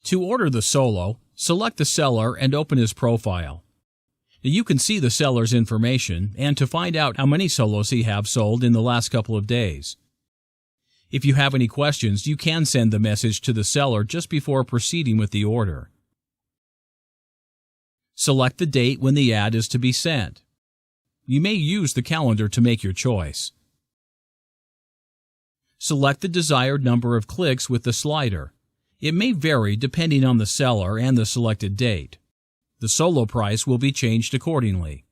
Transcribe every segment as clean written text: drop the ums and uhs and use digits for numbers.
To order the solo, select the seller and open his profile. You can see the seller's information and to find out how many solos he has sold in the last couple of days. If you have any questions, you can send the message to the seller just before proceeding with the order. Select the date when the ad is to be sent. You may use the calendar to make your choice. Select the desired number of clicks with the slider. It may vary depending on the seller and the selected date. The solo price will be changed accordingly.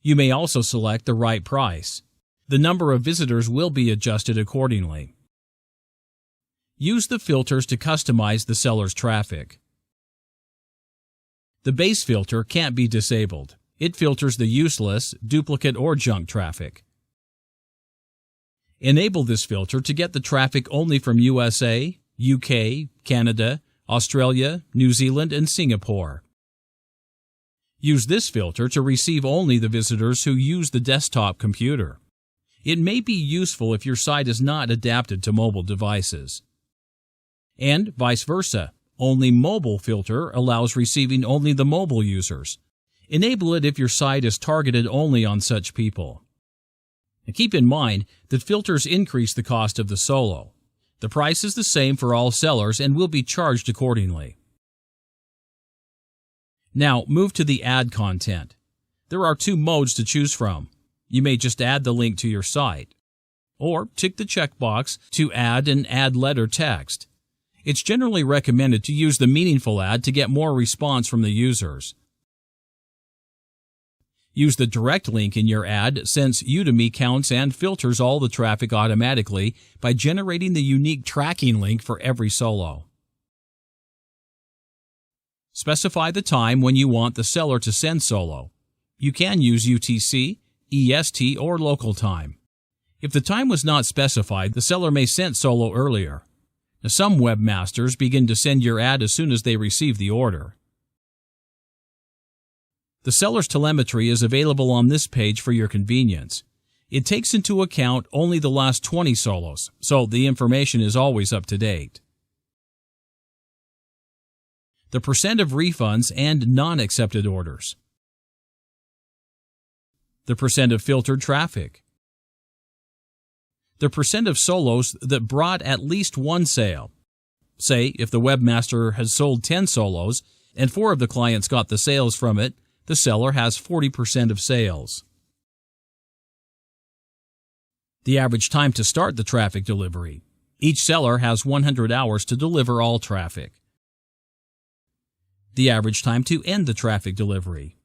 You may also select the right price. The number of visitors will be adjusted accordingly. Use the filters to customize the seller's traffic. The base filter can't be disabled. It filters the useless, duplicate, or junk traffic. Enable this filter to get the traffic only from USA, UK, Canada, Australia, New Zealand, and Singapore. Use this filter to receive only the visitors who use the desktop computer. It may be useful if your site is not adapted to mobile devices. And vice versa. Only mobile filter allows receiving only the mobile users. Enable it if your site is targeted only on such people. Now keep in mind that filters increase the cost of the solo. The price is the same for all sellers and will be charged accordingly. Now move to the ad content. There are two modes to choose from. You may just add the link to your site, or tick the checkbox to add an ad letter text. It's generally recommended to use the meaningful ad to get more response from the users. Use the direct link in your ad since Udimi counts and filters all the traffic automatically by generating the unique tracking link for every solo. Specify the time when you want the seller to send solo. You can use UTC, EST, or local time. If the time was not specified, the seller may send solo earlier. Now, some webmasters begin to send your ad as soon as they receive the order. The seller's telemetry is available on this page for your convenience. It takes into account only the last 20 solos, so the information is always up to date. The percent of refunds and non-accepted orders. The percent of filtered traffic. The percent of solos that brought at least one sale. Say, if the webmaster has sold 10 solos and 4 of the clients got the sales from it, the seller has 40% of sales. The average time to start the traffic delivery. Each seller has 100 hours to deliver all traffic. The average time to end the traffic delivery.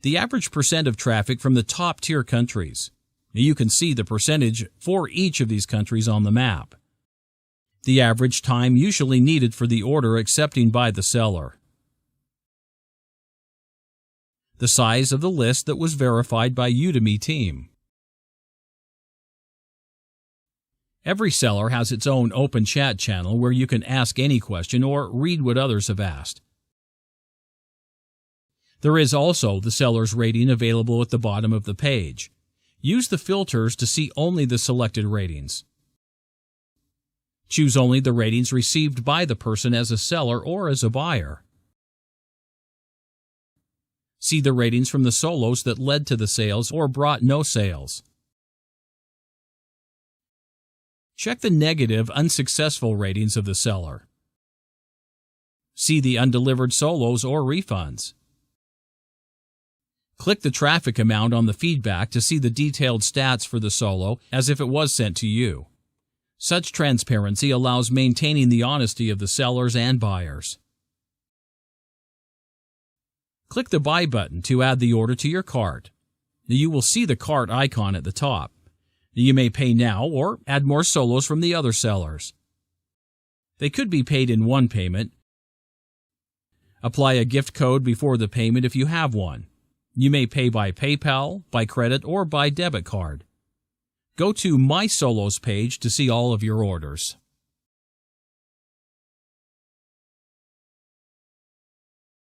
The average percent of traffic from the top-tier countries. You can see the percentage for each of these countries on the map. The average time usually needed for the order accepting by the seller. The size of the list that was verified by Udimi team. Every seller has its own open chat channel where you can ask any question or read what others have asked. There is also the seller's rating available at the bottom of the page. Use the filters to see only the selected ratings. Choose only the ratings received by the person as a seller or as a buyer. See the ratings from the solos that led to the sales or brought no sales. Check the negative, unsuccessful ratings of the seller. See the undelivered solos or refunds. Click the traffic amount on the feedback to see the detailed stats for the solo as if it was sent to you. Such transparency allows maintaining the honesty of the sellers and buyers. Click the Buy button to add the order to your cart. You will see the cart icon at the top. You may pay now or add more solos from the other sellers. They could be paid in one payment. Apply a gift code before the payment if you have one. You may pay by PayPal, by credit, or by debit card. Go to My Solos page to see all of your orders.